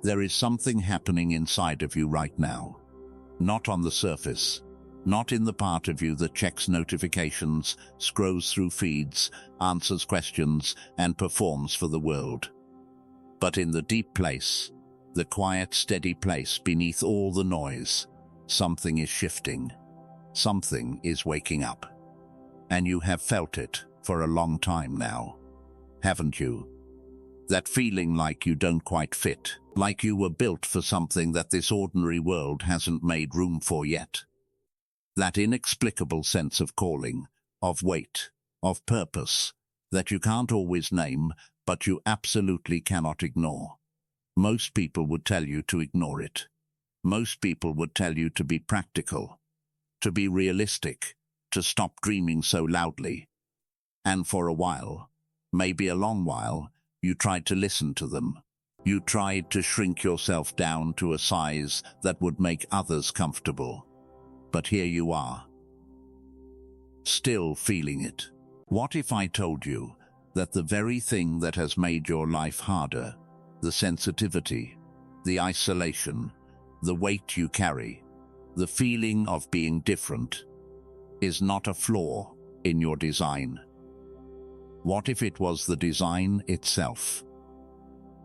There is something happening inside of you right now. Not on the surface. Not in the part of you that checks notifications, scrolls through feeds, answers questions, and performs for the world. But in the deep place, the quiet, steady place beneath all the noise, something is shifting. Something is waking up. And you have felt it for a long time now, haven't you? That feeling like you don't quite fit, like you were built for something that this ordinary world hasn't made room for yet. That inexplicable sense of calling, of weight, of purpose, that you can't always name, but you absolutely cannot ignore. Most people would tell you to ignore it. Most people would tell you to be practical, to be realistic, to stop dreaming so loudly. And for a while, maybe a long while, you tried to listen to them. You tried to shrink yourself down to a size that would make others comfortable. But here you are, still feeling it. What if I told you that the very thing that has made your life harder, the sensitivity, the isolation, the weight you carry, the feeling of being different, is not a flaw in your design? What if it was the design itself?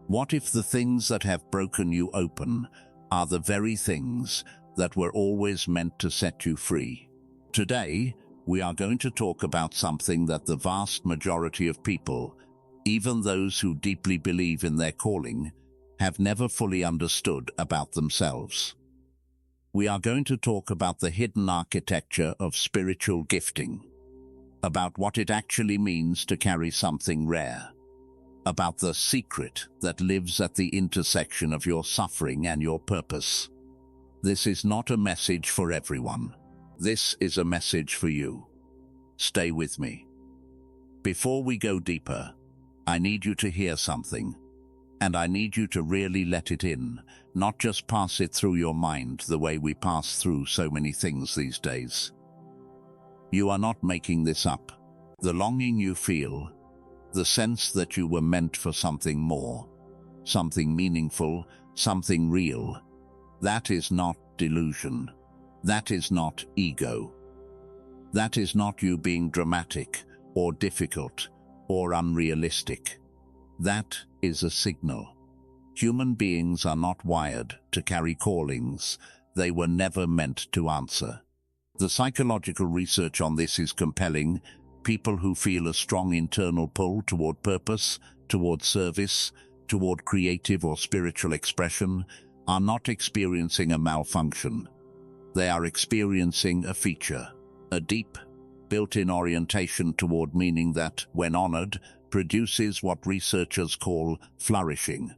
What if the things that have broken you open are the very things that were always meant to set you free? Today, we are going to talk about something that the vast majority of people, even those who deeply believe in their calling, have never fully understood about themselves. We are going to talk about the hidden architecture of spiritual gifting, about what it actually means to carry something rare, about the secret that lives at the intersection of your suffering and your purpose. This is not a message for everyone. This is a message for you. Stay with me. Before we go deeper, I need you to hear something, and I need you to really let it in, not just pass it through your mind the way we pass through so many things these days. You are not making this up. The longing you feel, the sense that you were meant for something more, something meaningful, something real, that is not delusion. That is not ego. That is not you being dramatic or difficult or unrealistic. That is a signal. Human beings are not wired to carry callings they were never meant to answer. The psychological research on this is compelling. People who feel a strong internal pull toward purpose, toward service, toward creative or spiritual expression, are not experiencing a malfunction. They are experiencing a feature, a deep, built-in orientation toward meaning that, when honored, produces what researchers call flourishing,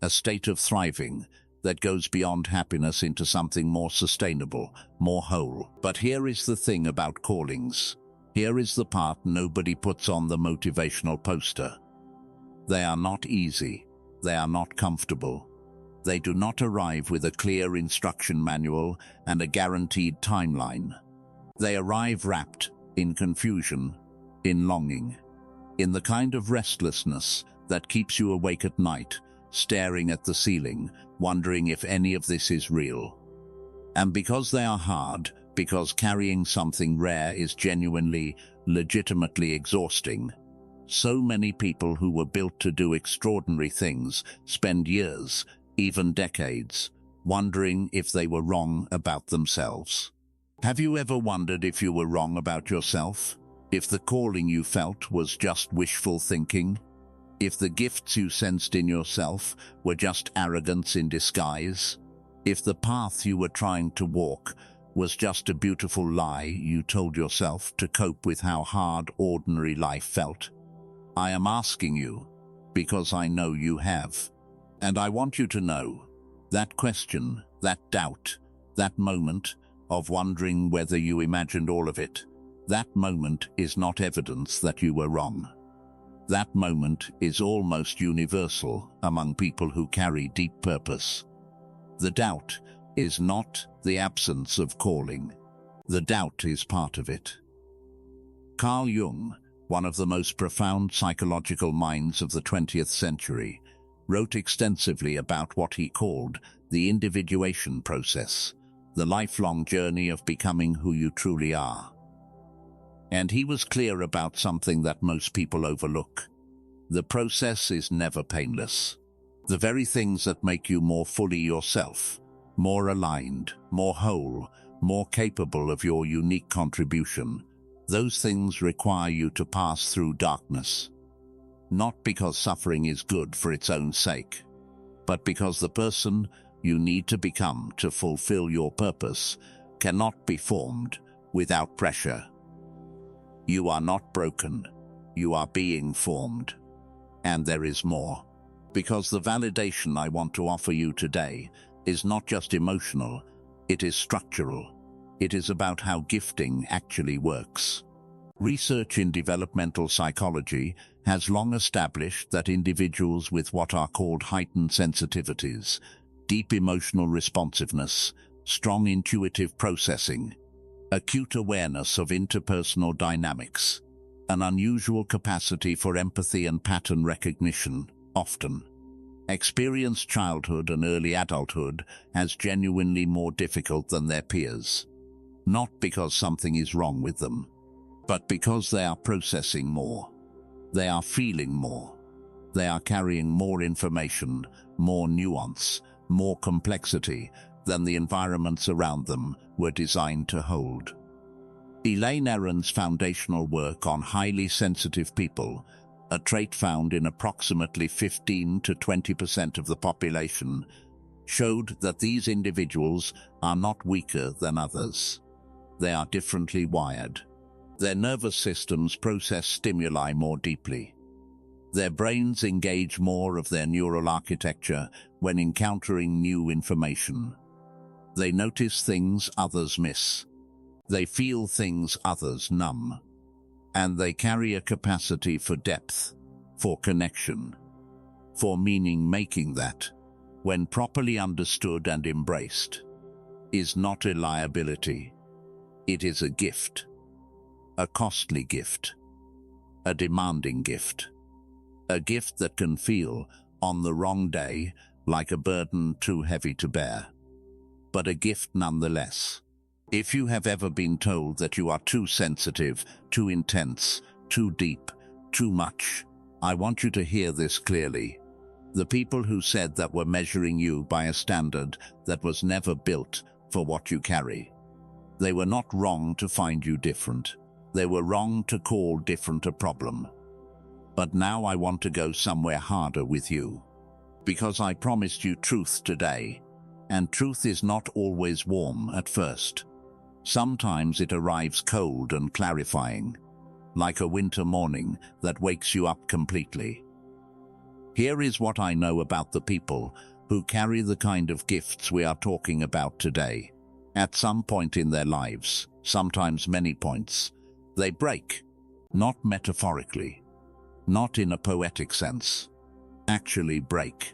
a state of thriving that goes beyond happiness into something more sustainable, more whole. But here is the thing about callings. Here is the part nobody puts on the motivational poster. They are not easy. They are not comfortable. They do not arrive with a clear instruction manual and a guaranteed timeline. They arrive wrapped in confusion, in longing, in the kind of restlessness that keeps you awake at night, staring at the ceiling, wondering if any of this is real. And because they are hard, because carrying something rare is genuinely, legitimately exhausting, so many people who were built to do extraordinary things spend years, even decades, wondering if they were wrong about themselves. Have you ever wondered if you were wrong about yourself? If the calling you felt was just wishful thinking? If the gifts you sensed in yourself were just arrogance in disguise? If the path you were trying to walk was just a beautiful lie you told yourself to cope with how hard ordinary life felt? I am asking you because I know you have. And I want you to know that question, that doubt, that moment of wondering whether you imagined all of it, that moment is not evidence that you were wrong. That moment is almost universal among people who carry deep purpose. The doubt is not the absence of calling. The doubt is part of it. Carl Jung, one of the most profound psychological minds of the 20th century, wrote extensively about what he called the individuation process, the lifelong journey of becoming who you truly are. And he was clear about something that most people overlook. The process is never painless. The very things that make you more fully yourself, more aligned, more whole, more capable of your unique contribution, those things require you to pass through darkness. Not because suffering is good for its own sake, but because the person you need to become to fulfill your purpose cannot be formed without pressure. You are not broken. You are being formed. And there is more. Because the validation I want to offer you today is not just emotional, it is structural. It is about how gifting actually works. Research in developmental psychology has long established that individuals with what are called heightened sensitivities, deep emotional responsiveness, strong intuitive processing, acute awareness of interpersonal dynamics, an unusual capacity for empathy and pattern recognition, often experience childhood and early adulthood as genuinely more difficult than their peers. Not because something is wrong with them, but because they are processing more. They are feeling more. They are carrying more information, more nuance, more complexity than the environments around them were designed to hold. Elaine Aron's foundational work on highly sensitive people, a trait found in approximately 15 to 20% of the population, showed that these individuals are not weaker than others. They are differently wired. Their nervous systems process stimuli more deeply. Their brains engage more of their neural architecture when encountering new information. They notice things others miss. They feel things others numb. And they carry a capacity for depth, for connection, for meaning-making that, when properly understood and embraced, is not a liability. It is a gift. A costly gift. A demanding gift. A gift that can feel, on the wrong day, like a burden too heavy to bear. But a gift nonetheless. If you have ever been told that you are too sensitive, too intense, too deep, too much, I want you to hear this clearly. The people who said that were measuring you by a standard that was never built for what you carry. They were not wrong to find you different. They were wrong to call different a problem. But now I want to go somewhere harder with you. Because I promised you truth today, and truth is not always warm at first. Sometimes it arrives cold and clarifying, like a winter morning that wakes you up completely. Here is what I know about the people who carry the kind of gifts we are talking about today. At some point in their lives, sometimes many points, they break, not metaphorically, not in a poetic sense, actually break.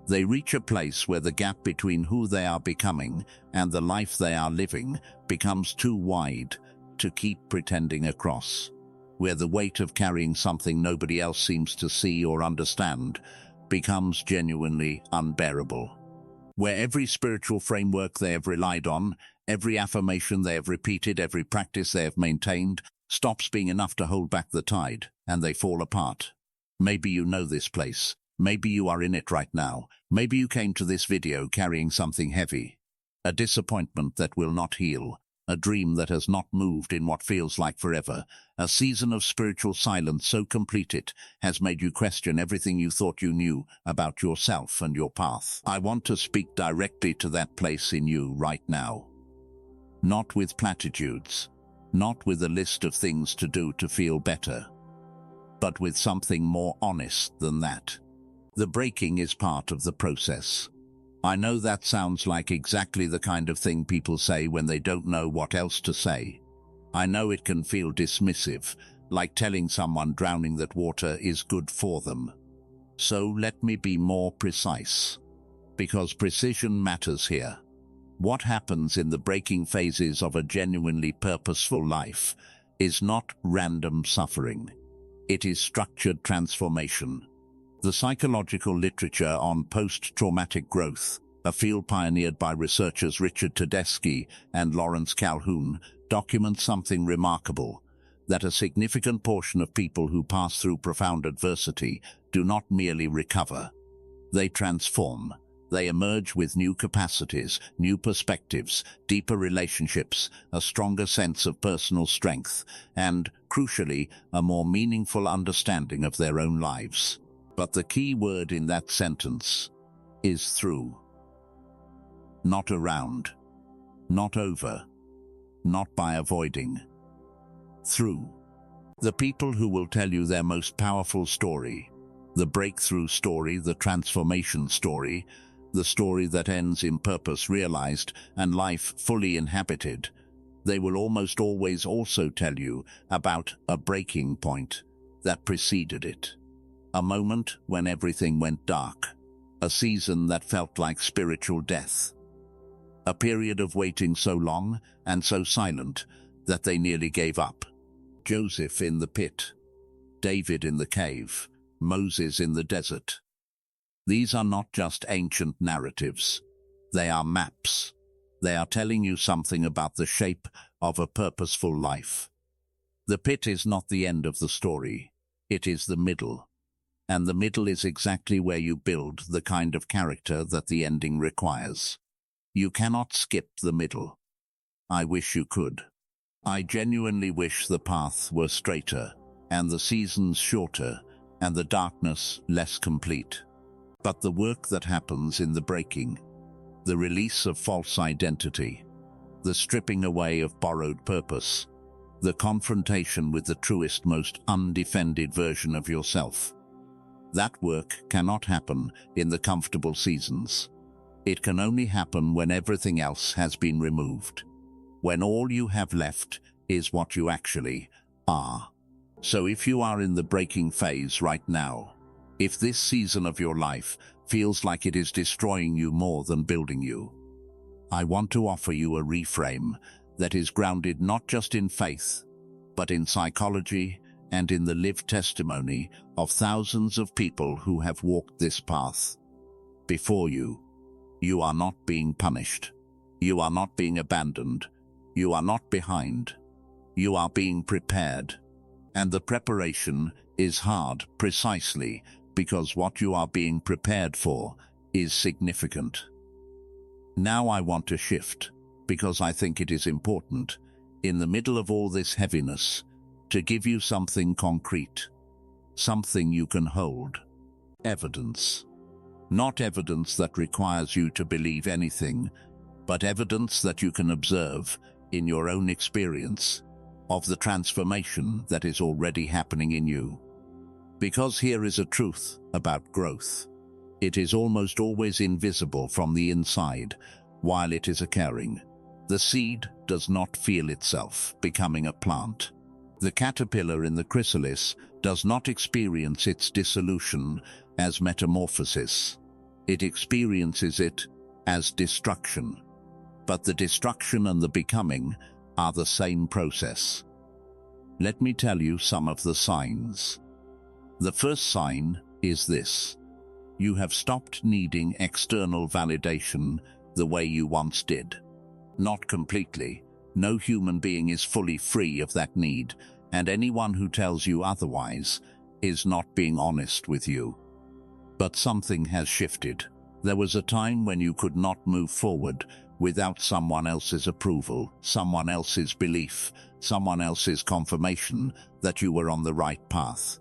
They reach a place where the gap between who they are becoming and the life they are living becomes too wide to keep pretending across, where the weight of carrying something nobody else seems to see or understand becomes genuinely unbearable, where every spiritual framework they have relied on, every affirmation they have repeated, every practice they have maintained, stops being enough to hold back the tide, and they fall apart. Maybe you know this place. Maybe you are in it right now. Maybe you came to this video carrying something heavy. A disappointment that will not heal. A dream that has not moved in what feels like forever. A season of spiritual silence so complete it has made you question everything you thought you knew about yourself and your path. I want to speak directly to that place in you right now. Not with platitudes. Not with a list of things to do to feel better. But with something more honest than that. The breaking is part of the process. I know that sounds like exactly the kind of thing people say when they don't know what else to say. I know it can feel dismissive, like telling someone drowning that water is good for them. So let me be more precise. Because precision matters here. What happens in the breaking phases of a genuinely purposeful life is not random suffering. It is structured transformation. The psychological literature on post-traumatic growth, a field pioneered by researchers Richard Tedeschi and Lawrence Calhoun, documents something remarkable, that a significant portion of people who pass through profound adversity do not merely recover. They transform. They emerge with new capacities, new perspectives, deeper relationships, a stronger sense of personal strength, and, crucially, a more meaningful understanding of their own lives. But the key word in that sentence is through. Not around, not over, not by avoiding. Through. The people who will tell you their most powerful story, the breakthrough story, the transformation story, the story that ends in purpose realized and life fully inhabited, they will almost always also tell you about a breaking point that preceded it. A moment when everything went dark, a season that felt like spiritual death, a period of waiting so long and so silent that they nearly gave up. Joseph in the pit, David in the cave, Moses in the desert. These are not just ancient narratives. They are maps. They are telling you something about the shape of a purposeful life. The pit is not the end of the story. It is the middle. And the middle is exactly where you build the kind of character that the ending requires. You cannot skip the middle. I wish you could. I genuinely wish the path were straighter, and the seasons shorter, and the darkness less complete. But the work that happens in the breaking, the release of false identity, the stripping away of borrowed purpose, the confrontation with the truest, most undefended version of yourself, that work cannot happen in the comfortable seasons. It can only happen when everything else has been removed, when all you have left is what you actually are. So if you are in the breaking phase right now, if this season of your life feels like it is destroying you more than building you, I want to offer you a reframe that is grounded not just in faith, but in psychology and in the lived testimony of thousands of people who have walked this path before you. You are not being punished. You are not being abandoned. You are not behind. You are being prepared. And the preparation is hard precisely because what you are being prepared for is significant. Now I want to shift, because I think it is important, in the middle of all this heaviness, to give you something concrete, something you can hold. Evidence. Not evidence that requires you to believe anything, but evidence that you can observe in your own experience of the transformation that is already happening in you. Because here is a truth about growth. It is almost always invisible from the inside while it is occurring. The seed does not feel itself becoming a plant. The caterpillar in the chrysalis does not experience its dissolution as metamorphosis. It experiences it as destruction. But the destruction and the becoming are the same process. Let me tell you some of the signs. The first sign is this. You have stopped needing external validation the way you once did. Not completely. No human being is fully free of that need, and anyone who tells you otherwise is not being honest with you. But something has shifted. There was a time when you could not move forward without someone else's approval, someone else's belief, someone else's confirmation that you were on the right path.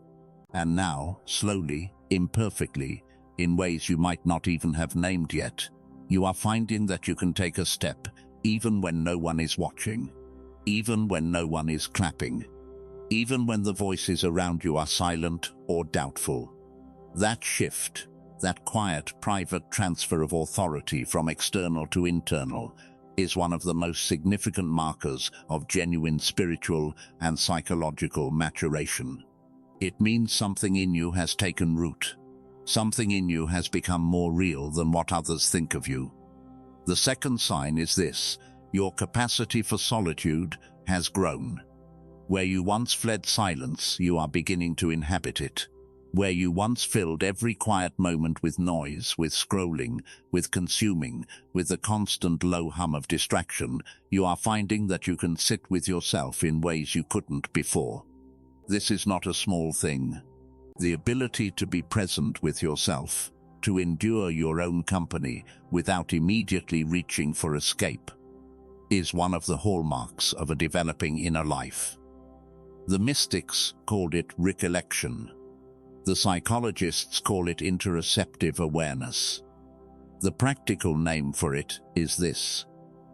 And now, slowly, imperfectly, in ways you might not even have named yet, you are finding that you can take a step even when no one is watching, even when no one is clapping, even when the voices around you are silent or doubtful. That shift, that quiet, private transfer of authority from external to internal, is one of the most significant markers of genuine spiritual and psychological maturation. It means something in you has taken root. Something in you has become more real than what others think of you. The second sign is this: your capacity for solitude has grown. Where you once fled silence, you are beginning to inhabit it. Where you once filled every quiet moment with noise, with scrolling, with consuming, with the constant low hum of distraction, you are finding that you can sit with yourself in ways you couldn't before. This is not a small thing. The ability to be present with yourself, to endure your own company without immediately reaching for escape, is one of the hallmarks of a developing inner life. The mystics called it recollection. The psychologists call it interoceptive awareness. The practical name for it is this: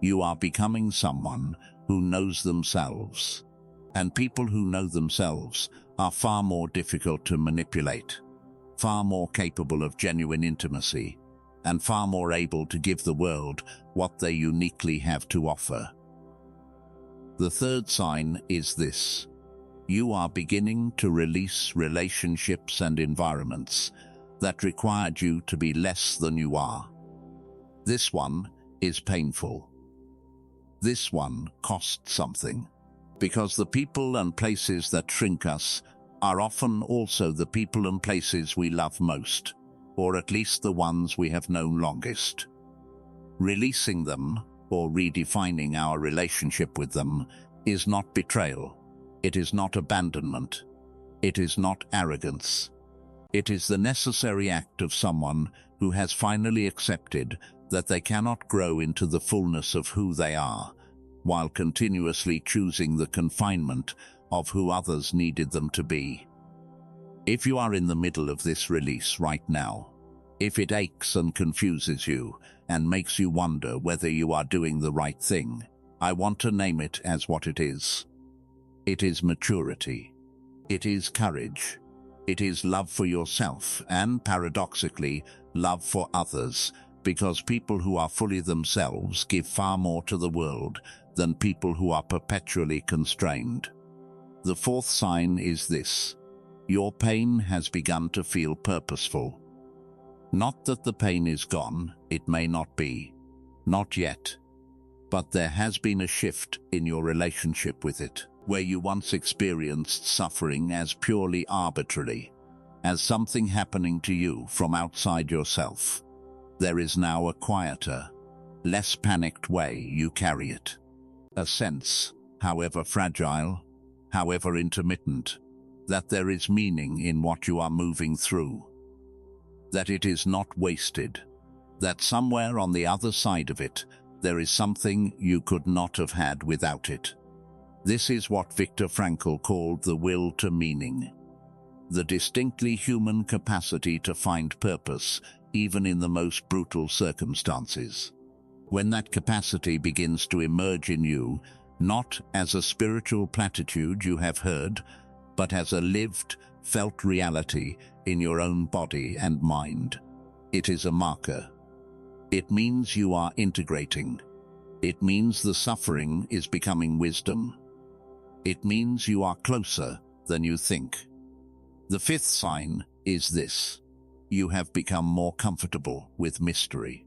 you are becoming someone who knows themselves. And people who know themselves are far more difficult to manipulate, far more capable of genuine intimacy, and far more able to give the world what they uniquely have to offer. The third sign is this: you are beginning to release relationships and environments that required you to be less than you are. This one is painful. This one costs something, because the people and places that shrink us are often also the people and places we love most, or at least the ones we have known longest. Releasing them, or redefining our relationship with them, is not betrayal. It is not abandonment. It is not arrogance. It is the necessary act of someone who has finally accepted that they cannot grow into the fullness of who they are, while continuously choosing the confinement of who others needed them to be. If you are in the middle of this release right now, if it aches and confuses you and makes you wonder whether you are doing the right thing, I want to name it as what it is. It is maturity. It is courage. It is love for yourself and, paradoxically, love for others, because people who are fully themselves give far more to the world than people who are perpetually constrained. The fourth sign is this: your pain has begun to feel purposeful. Not that the pain is gone, it may not be. Not yet. But there has been a shift in your relationship with it. Where you once experienced suffering as purely arbitrary, as something happening to you from outside yourself, there is now a quieter, less panicked way you carry it. A sense, however fragile, however intermittent, that there is meaning in what you are moving through. That it is not wasted. That somewhere on the other side of it, there is something you could not have had without it. This is what Viktor Frankl called the will to meaning, the distinctly human capacity to find purpose even in the most brutal circumstances. When that capacity begins to emerge in you, not as a spiritual platitude you have heard, but as a lived, felt reality in your own body and mind, it is a marker. It means you are integrating. It means the suffering is becoming wisdom. It means you are closer than you think. The fifth sign is this: you have become more comfortable with mystery.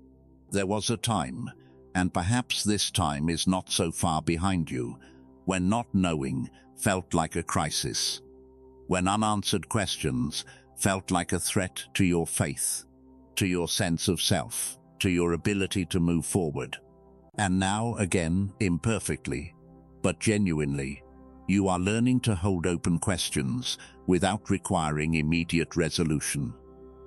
There was a time, and perhaps this time is not so far behind you, when not knowing felt like a crisis, when unanswered questions felt like a threat to your faith, to your sense of self, to your ability to move forward. And now, again, imperfectly, but genuinely, you are learning to hold open questions without requiring immediate resolution.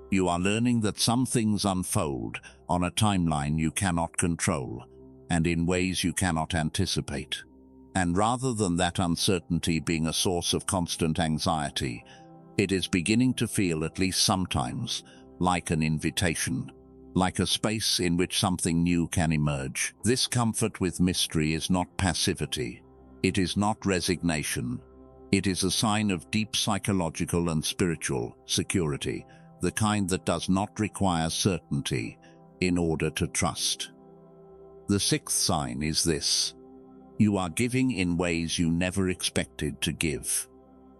You are learning that some things unfold on a timeline you cannot control and in ways you cannot anticipate. And rather than that uncertainty being a source of constant anxiety, it is beginning to feel, at least sometimes, like an invitation, like a space in which something new can emerge. This comfort with mystery is not passivity. It is not resignation. It is a sign of deep psychological and spiritual security, the kind that does not require certainty in order to trust. The sixth sign is this: you are giving in ways you never expected to give.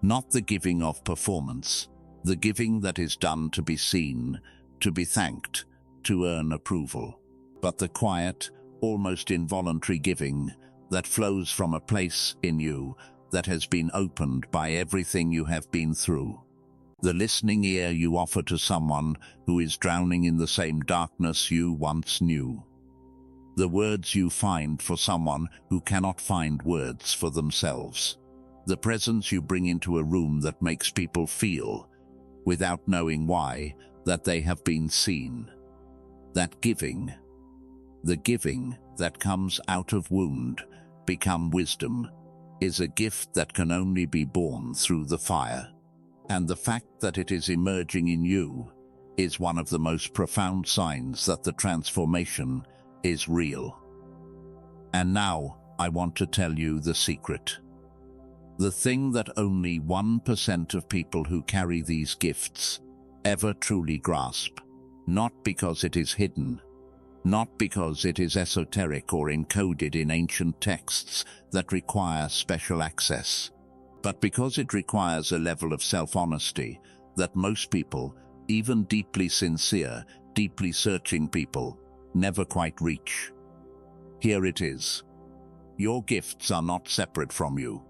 Not the giving of performance, the giving that is done to be seen, to be thanked, to earn approval, but the quiet, almost involuntary giving that flows from a place in you that has been opened by everything you have been through. The listening ear you offer to someone who is drowning in the same darkness you once knew. The words you find for someone who cannot find words for themselves. The presence you bring into a room that makes people feel, without knowing why, that they have been seen. That giving, the giving that comes out of wound, become wisdom, is a gift that can only be born through the fire. And the fact that it is emerging in you is one of the most profound signs that the transformation is real. And now I want to tell you the secret. The thing that only 1% of people who carry these gifts ever truly grasp, not because it is hidden, not because it is esoteric or encoded in ancient texts that require special access, but because it requires a level of self-honesty that most people, even deeply sincere, deeply searching people, never quite reach. Here it is. Your gifts are not separate from you.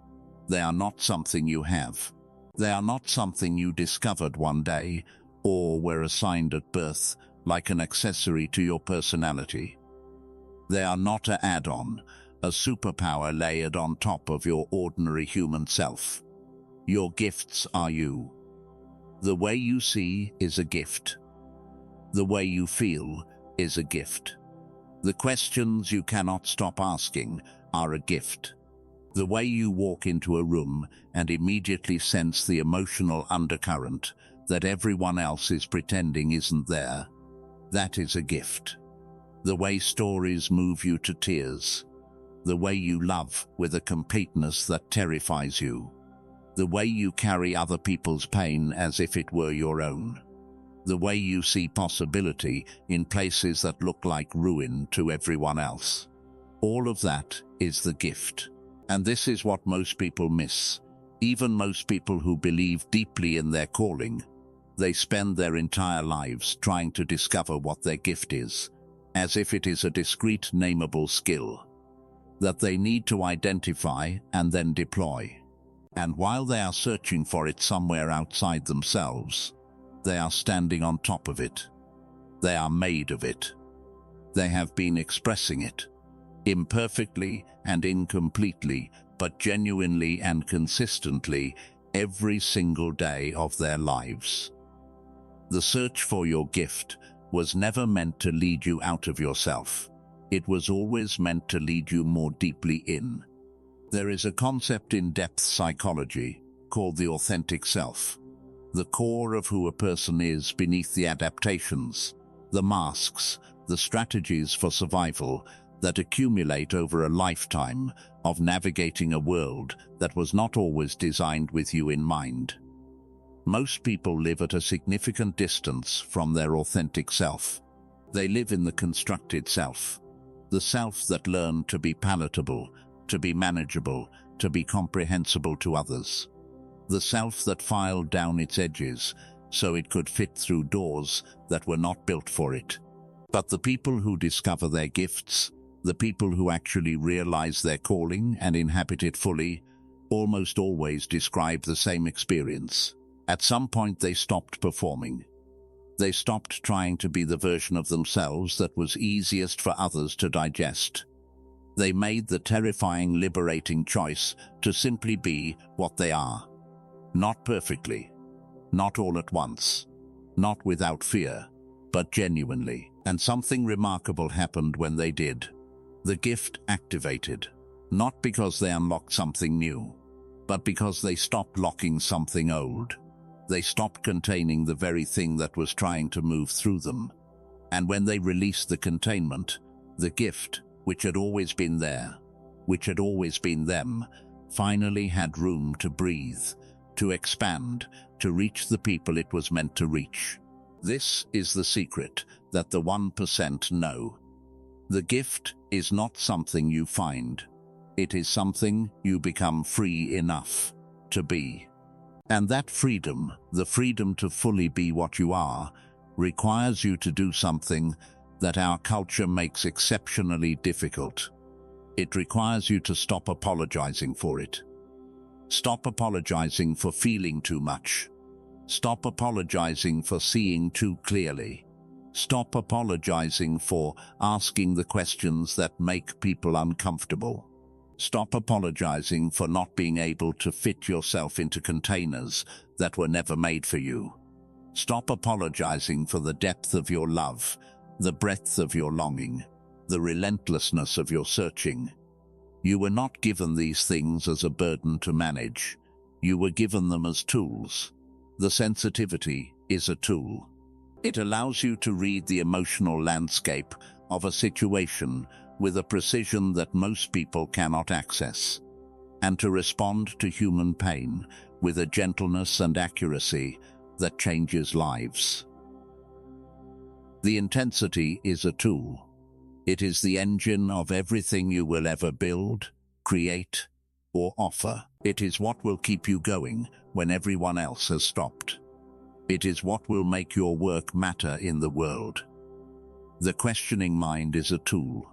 They are not something you have. They are not something you discovered one day or were assigned at birth like an accessory to your personality. They are not an add-on, a superpower layered on top of your ordinary human self. Your gifts are you. The way you see is a gift. The way you feel is a gift. The questions you cannot stop asking are a gift. The way you walk into a room and immediately sense the emotional undercurrent that everyone else is pretending isn't there, that is a gift. The way stories move you to tears. The way you love with a completeness that terrifies you. The way you carry other people's pain as if it were your own. The way you see possibility in places that look like ruin to everyone else. All of that is the gift. And this is what most people miss. Even most people who believe deeply in their calling. They spend their entire lives trying to discover what their gift is, as if it is a discrete, nameable skill that they need to identify and then deploy. And while they are searching for it somewhere outside themselves, they are standing on top of it. They are made of it. They have been expressing it, imperfectly and incompletely, but genuinely and consistently, every single day of their lives. The search for your gift was never meant to lead you out of yourself. It was always meant to lead you more deeply in. There is a concept in depth psychology called the authentic self, the core of who a person is beneath the adaptations, the masks, the strategies for survival that accumulate over a lifetime of navigating a world that was not always designed with you in mind. Most people live at a significant distance from their authentic self. They live in the constructed self, the self that learned to be palatable, to be manageable, to be comprehensible to others. The self that filed down its edges so it could fit through doors that were not built for it. But the people who discover their gifts, the people who actually realize their calling and inhabit it fully, almost always describe the same experience. At some point they stopped performing. They stopped trying to be the version of themselves that was easiest for others to digest. They made the terrifying, liberating choice to simply be what they are. Not perfectly, not all at once, not without fear, but genuinely. And something remarkable happened when they did. The gift activated, not because they unlocked something new, but because they stopped locking something old. They stopped containing the very thing that was trying to move through them. And when they released the containment, the gift, which had always been there, which had always been them, finally had room to breathe, to expand, to reach the people it was meant to reach. This is the secret that the 1% know. The gift is not something you find. It is something you become free enough to be. And that freedom, the freedom to fully be what you are, requires you to do something that our culture makes exceptionally difficult. It requires you to stop apologizing for it. Stop apologizing for feeling too much. Stop apologizing for seeing too clearly. Stop apologizing for asking the questions that make people uncomfortable. Stop apologizing for not being able to fit yourself into containers that were never made for you. Stop apologizing for the depth of your love, the breadth of your longing, the relentlessness of your searching. You were not given these things as a burden to manage. You were given them as tools. The sensitivity is a tool. It allows you to read the emotional landscape of a situation with a precision that most people cannot access, and to respond to human pain with a gentleness and accuracy that changes lives. The intensity is a tool. It is the engine of everything you will ever build, create, or offer. It is what will keep you going when everyone else has stopped. It is what will make your work matter in the world. The questioning mind is a tool.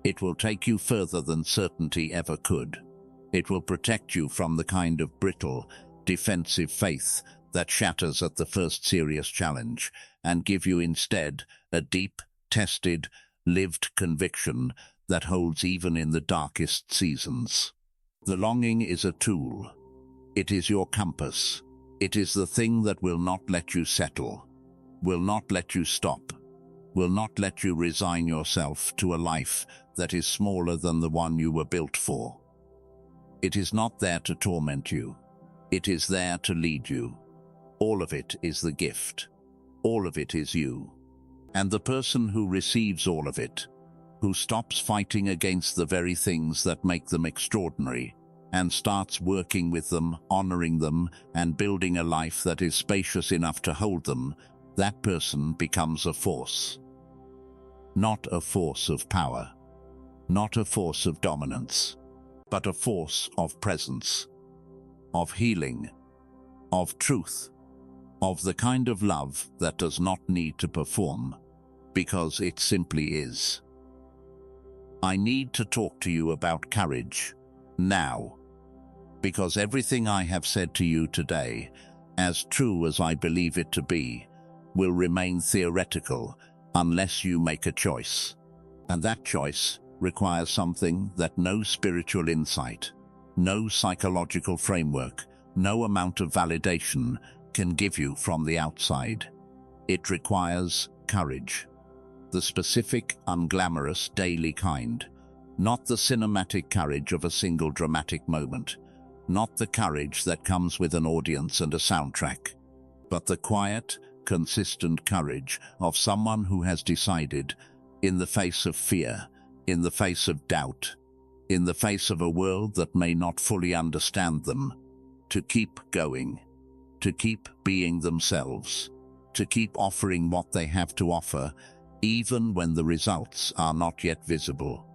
It will take you further than certainty ever could. It will protect you from the kind of brittle, defensive faith that shatters at the first serious challenge, and give you instead a deep, tested, lived conviction that holds even in the darkest seasons. The longing is a tool. It is your compass. It is the thing that will not let you settle, will not let you stop, will not let you resign yourself to a life that is smaller than the one you were built for. It is not there to torment you. It is there to lead you. All of it is the gift. All of it is you. And the person who receives all of it, who stops fighting against the very things that make them extraordinary, and starts working with them, honoring them, and building a life that is spacious enough to hold them, that person becomes a force. Not a force of power, not a force of dominance, but a force of presence, of healing, of truth, of the kind of love that does not need to perform, because it simply is. I need to talk to you about courage, now, because everything I have said to you today, as true as I believe it to be, will remain theoretical unless you make a choice. And that choice requires something that no spiritual insight, no psychological framework, no amount of validation can give you from the outside. It requires courage. The specific, unglamorous, daily kind. Not the cinematic courage of a single dramatic moment. Not the courage that comes with an audience and a soundtrack. But the quiet, consistent courage of someone who has decided, in the face of fear, in the face of doubt, in the face of a world that may not fully understand them, to keep going, to keep being themselves, to keep offering what they have to offer, even when the results are not yet visible,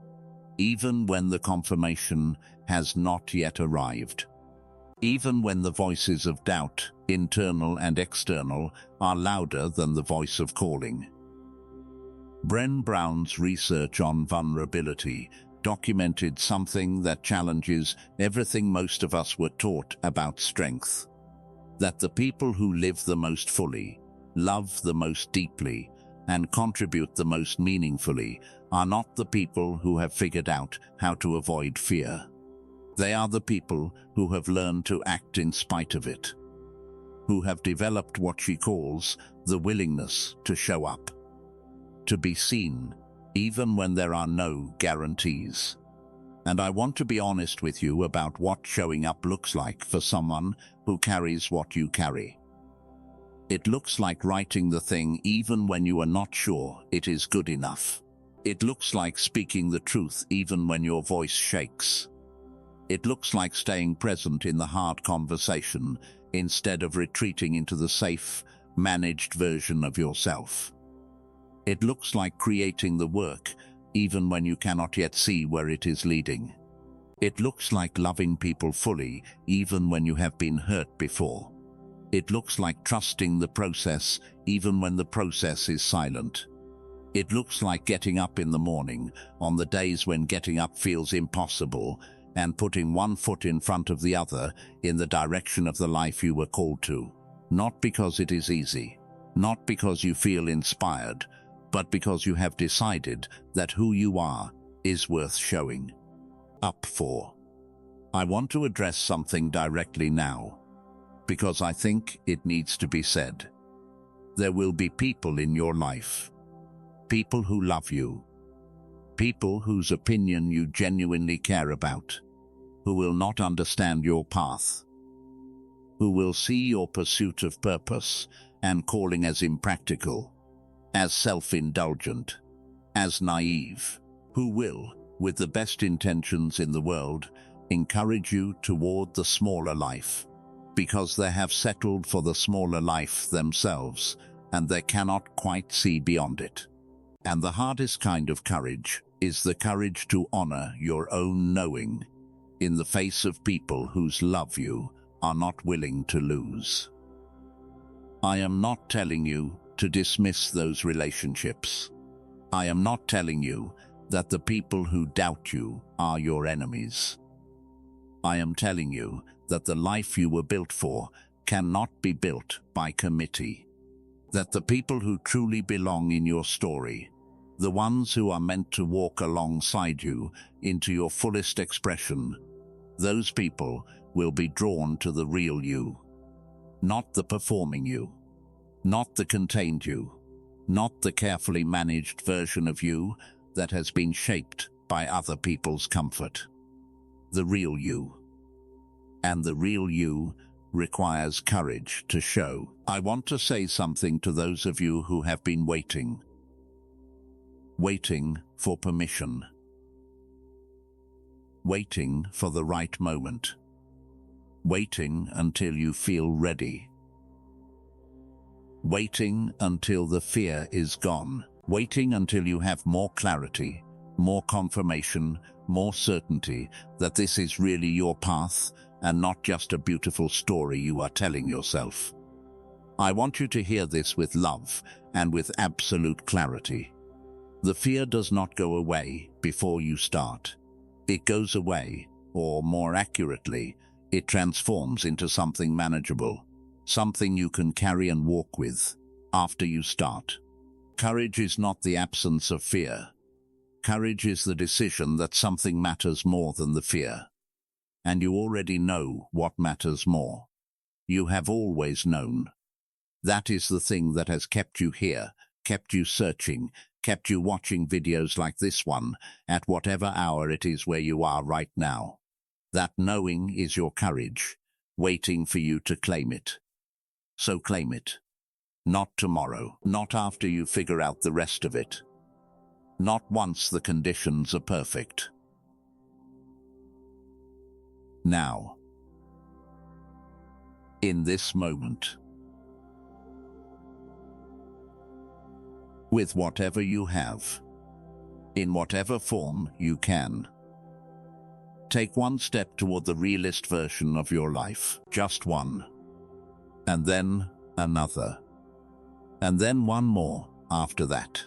even when the confirmation has not yet arrived, even when the voices of doubt, internal and external, are louder than the voice of calling. Brené Brown's research on vulnerability documented something that challenges everything most of us were taught about strength. That the people who live the most fully, love the most deeply, and contribute the most meaningfully are not the people who have figured out how to avoid fear. They are the people who have learned to act in spite of it, who have developed what she calls the willingness to show up, to be seen, even when there are no guarantees. And I want to be honest with you about what showing up looks like for someone who carries what you carry. It looks like writing the thing even when you are not sure it is good enough. It looks like speaking the truth even when your voice shakes. It looks like staying present in the hard conversation instead of retreating into the safe, managed version of yourself. It looks like creating the work even when you cannot yet see where it is leading. It looks like loving people fully even when you have been hurt before. It looks like trusting the process even when the process is silent. It looks like getting up in the morning on the days when getting up feels impossible and putting one foot in front of the other in the direction of the life you were called to. Not because it is easy, not because you feel inspired, but because you have decided that who you are is worth showing up for. I want to address something directly now, because I think it needs to be said. There will be people in your life, people who love you, people whose opinion you genuinely care about, who will not understand your path, who will see your pursuit of purpose and calling as impractical, as self-indulgent, as naive, who will, with the best intentions in the world, encourage you toward the smaller life, because they have settled for the smaller life themselves, and they cannot quite see beyond it. And the hardest kind of courage is the courage to honor your own knowing in the face of people whose love you are not willing to lose. I am not telling you to dismiss those relationships. I am not telling you that the people who doubt you are your enemies. I am telling you that the life you were built for cannot be built by committee. That the people who truly belong in your story, the ones who are meant to walk alongside you into your fullest expression, those people will be drawn to the real you. Not the performing you, not the contained you, not the carefully managed version of you that has been shaped by other people's comfort. The real you. And the real you requires courage to show. I want to say something to those of you who have been waiting for permission, waiting for the right moment, waiting until you feel ready, waiting until the fear is gone, waiting until you have more clarity, more confirmation, more certainty that this is really your path and not just a beautiful story you are telling yourself. I want you to hear this with love and with absolute clarity. The fear does not go away before you start. It goes away, or more accurately, it transforms into something manageable, something you can carry and walk with after you start. Courage is not the absence of fear. Courage is the decision that something matters more than the fear. And you already know what matters more. You have always known. That is the thing that has kept you here, kept you searching, kept you watching videos like this one, at whatever hour it is where you are right now. That knowing is your courage, waiting for you to claim it. So claim it. Not tomorrow, not after you figure out the rest of it. Not once the conditions are perfect. Now. In this moment. With whatever you have. In whatever form you can. Take one step toward the realist version of your life. Just one. And then another. And then one more after that.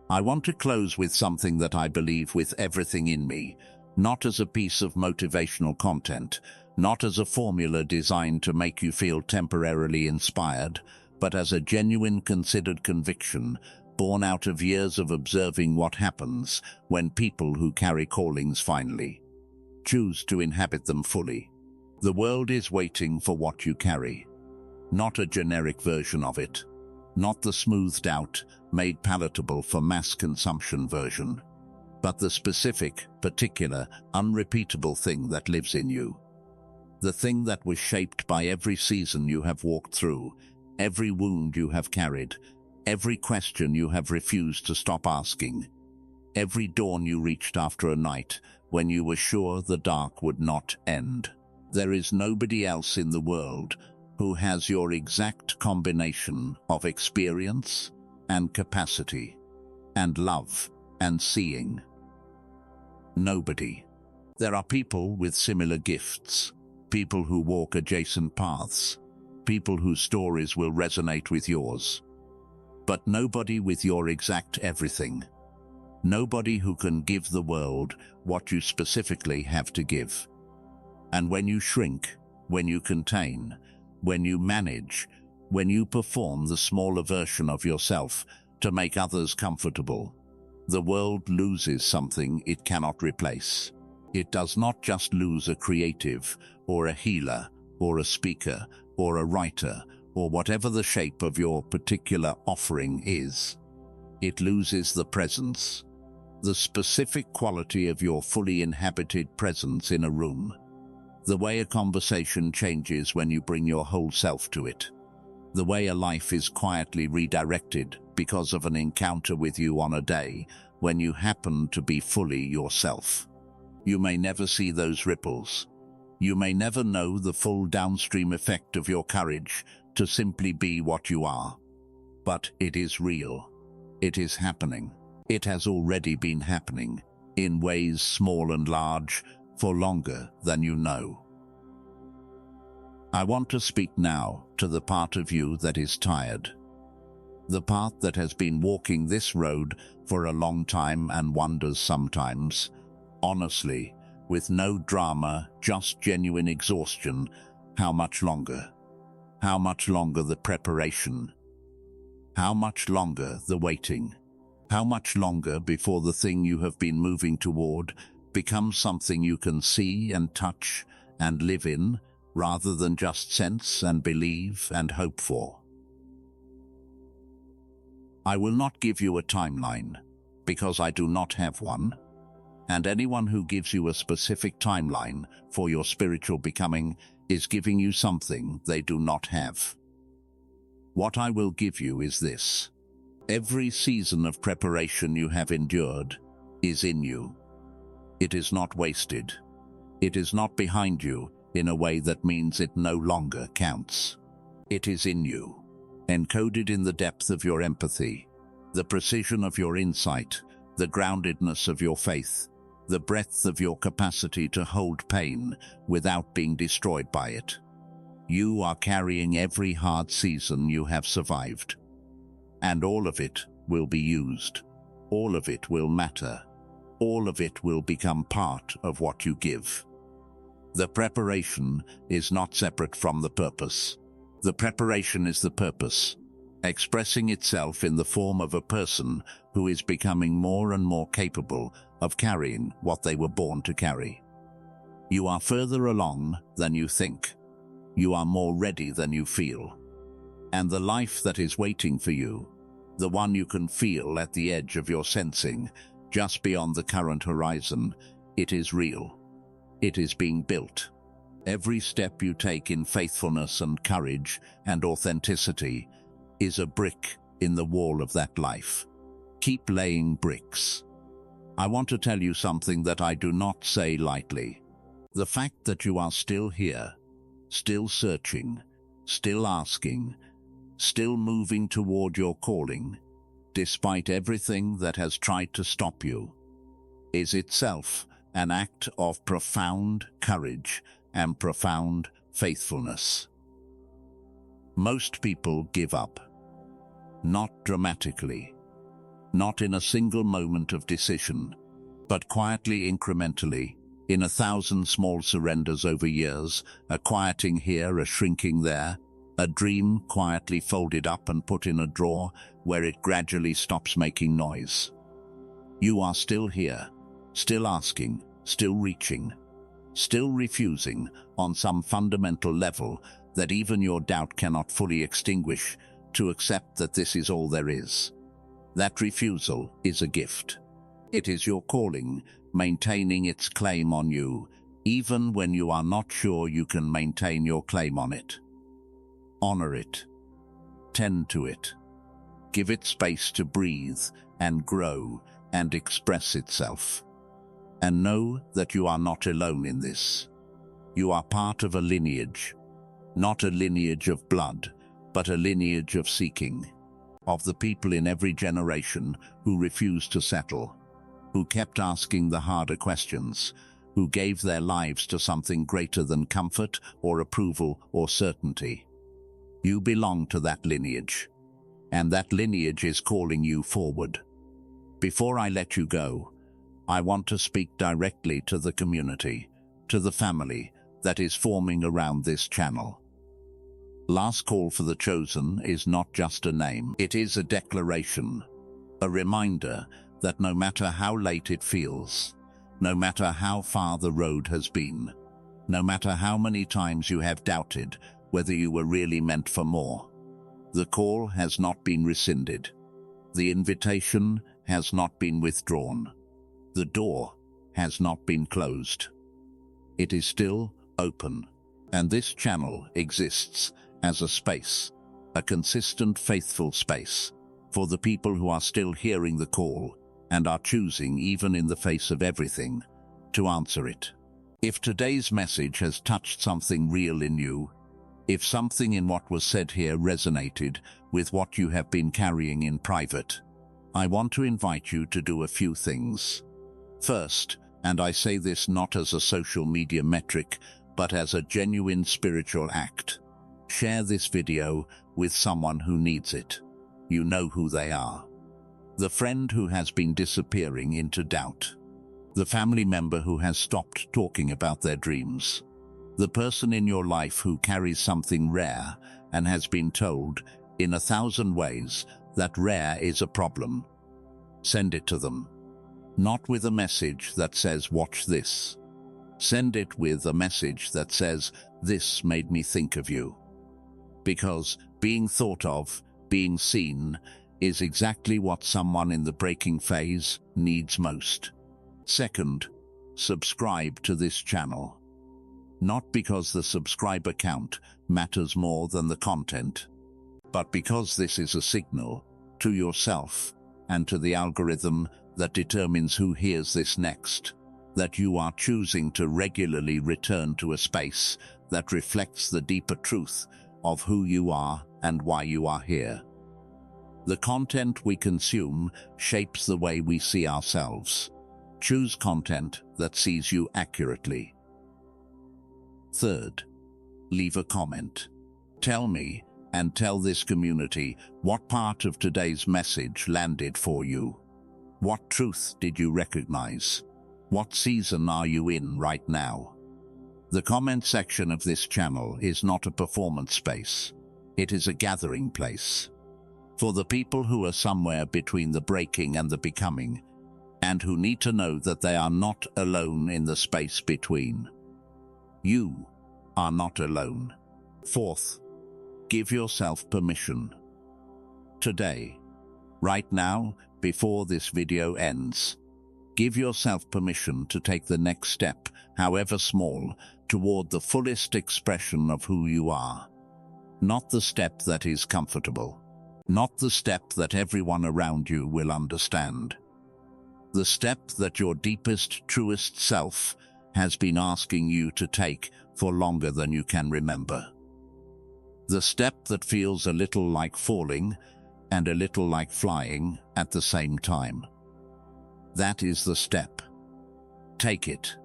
I want to close with something that I believe with everything in me, not as a piece of motivational content, not as a formula designed to make you feel temporarily inspired, but as a genuine considered conviction born out of years of observing what happens when people who carry callings finally choose to inhabit them fully. The world is waiting for what you carry, not a generic version of it, not the smoothed out, made palatable for mass consumption version, but the specific, particular, unrepeatable thing that lives in you. The thing that was shaped by every season you have walked through, every wound you have carried, every question you have refused to stop asking, every dawn you reached after a night when you were sure the dark would not end. There is nobody else in the world who has your exact combination of experience and capacity and love and seeing. Nobody. There are people with similar gifts, people who walk adjacent paths, people whose stories will resonate with yours. But nobody with your exact everything. Nobody who can give the world what you specifically have to give. And when you shrink, when you contain, when you manage, when you perform the smaller version of yourself to make others comfortable, the world loses something it cannot replace. It does not just lose a creative, or a healer, or a speaker, or a writer, or whatever the shape of your particular offering is. It loses the presence, the specific quality of your fully inhabited presence in a room. The way a conversation changes when you bring your whole self to it. The way a life is quietly redirected because of an encounter with you on a day when you happen to be fully yourself. You may never see those ripples. You may never know the full downstream effect of your courage to simply be what you are. But it is real. It is happening. It has already been happening, in ways small and large, for longer than you know. I want to speak now to the part of you that is tired. The part that has been walking this road for a long time and wonders sometimes, honestly, with no drama, just genuine exhaustion, how much longer? How much longer the preparation? How much longer the waiting? How much longer before the thing you have been moving toward becomes something you can see and touch and live in, rather than just sense and believe and hope for? I will not give you a timeline, because I do not have one, and anyone who gives you a specific timeline for your spiritual becoming is giving you something they do not have. What I will give you is this. Every season of preparation you have endured is in you. It is not wasted. It is not behind you in a way that means it no longer counts. It is in you, encoded in the depth of your empathy, the precision of your insight, the groundedness of your faith, the breadth of your capacity to hold pain without being destroyed by it. You are carrying every hard season you have survived. And all of it will be used. All of it will matter. All of it will become part of what you give. The preparation is not separate from the purpose. The preparation is the purpose, expressing itself in the form of a person who is becoming more and more capable of carrying what they were born to carry. You are further along than you think. You are more ready than you feel. And the life that is waiting for you, the one you can feel at the edge of your sensing, just beyond the current horizon, it is real. It is being built. Every step you take in faithfulness and courage and authenticity is a brick in the wall of that life. Keep laying bricks. I want to tell you something that I do not say lightly. The fact that you are still here, still searching, still asking, still moving toward your calling, despite everything that has tried to stop you, is itself an act of profound courage and profound faithfulness. Most people give up. Not dramatically, not in a single moment of decision, but quietly, incrementally, in 1,000 small surrenders over years, a quieting here, a shrinking there, a dream quietly folded up and put in a drawer where it gradually stops making noise. You are still here, still asking, still reaching, still refusing on some fundamental level that even your doubt cannot fully extinguish, to accept that this is all there is. That refusal is a gift. It is your calling, maintaining its claim on you, even when you are not sure you can maintain your claim on it. Honor it. Tend to it. Give it space to breathe and grow and express itself. And know that you are not alone in this. You are part of a lineage, not a lineage of blood, but a lineage of seeking, of the people in every generation who refused to settle, who kept asking the harder questions, who gave their lives to something greater than comfort or approval or certainty. You belong to that lineage, and that lineage is calling you forward. Before I let you go, I want to speak directly to the community, to the family that is forming around this channel. Last Call for the Chosen is not just a name, it is a declaration, a reminder that no matter how late it feels, no matter how far the road has been, no matter how many times you have doubted whether you were really meant for more, the call has not been rescinded. The invitation has not been withdrawn. The door has not been closed. It is still open, and this channel exists as a space, a consistent, faithful space, for the people who are still hearing the call and are choosing, even in the face of everything, to answer it. If today's message has touched something real in you, if something in what was said here resonated with what you have been carrying in private, I want to invite you to do a few things. First, and I say this not as a social media metric, but as a genuine spiritual act, share this video with someone who needs it. You know who they are. The friend who has been disappearing into doubt. The family member who has stopped talking about their dreams. The person in your life who carries something rare and has been told, in 1,000 ways, that rare is a problem. Send it to them. Not with a message that says, "Watch this." Send it with a message that says, "This made me think of you." Because being thought of, being seen, is exactly what someone in the breaking phase needs most. Second, subscribe to this channel. Not because the subscriber count matters more than the content, but because this is a signal to yourself and to the algorithm that determines who hears this next, that you are choosing to regularly return to a space that reflects the deeper truth of who you are and why you are here. The content we consume shapes the way we see ourselves. Choose content that sees you accurately. Third, leave a comment. Tell me, and tell this community, what part of today's message landed for you. What truth did you recognize? What season are you in right now? The comment section of this channel is not a performance space. It is a gathering place. For the people who are somewhere between the breaking and the becoming, and who need to know that they are not alone in the space between. You are not alone. Fourth, give yourself permission. Today, right now, before this video ends, give yourself permission to take the next step, however small, toward the fullest expression of who you are. Not the step that is comfortable. Not the step that everyone around you will understand. The step that your deepest, truest self has been asking you to take for longer than you can remember. The step that feels a little like falling and a little like flying at the same time. That is the step. Take it.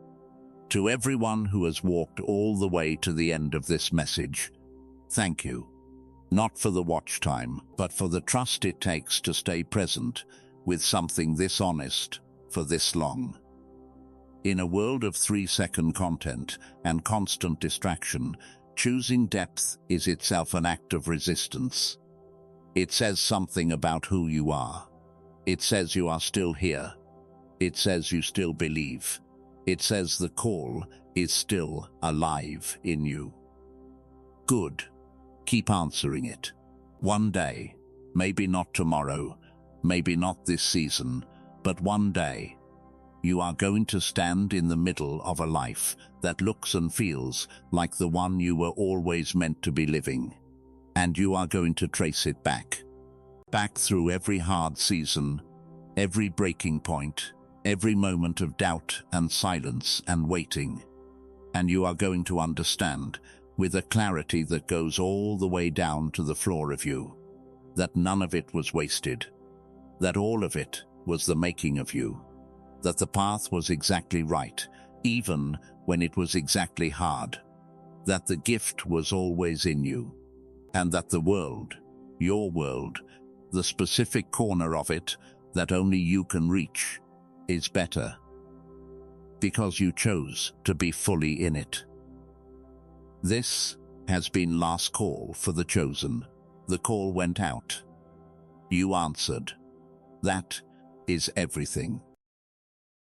To everyone who has walked all the way to the end of this message, thank you. Not for the watch time, but for the trust it takes to stay present with something this honest for this long. In a world of 3-second content and constant distraction, choosing depth is itself an act of resistance. It says something about who you are. It says you are still here. It says you still believe. It says the call is still alive in you. Good. Keep answering it. One day, maybe not tomorrow, maybe not this season, but one day, you are going to stand in the middle of a life that looks and feels like the one you were always meant to be living. And you are going to trace it back. Back through every hard season, every breaking point, every moment of doubt and silence and waiting. And you are going to understand, with a clarity that goes all the way down to the floor of you, that none of it was wasted, that all of it was the making of you, that the path was exactly right, even when it was exactly hard, that the gift was always in you, and that the world, your world, the specific corner of it that only you can reach, is better, because you chose to be fully in it. This has been last call for the chosen. The call went out. You answered. That is everything.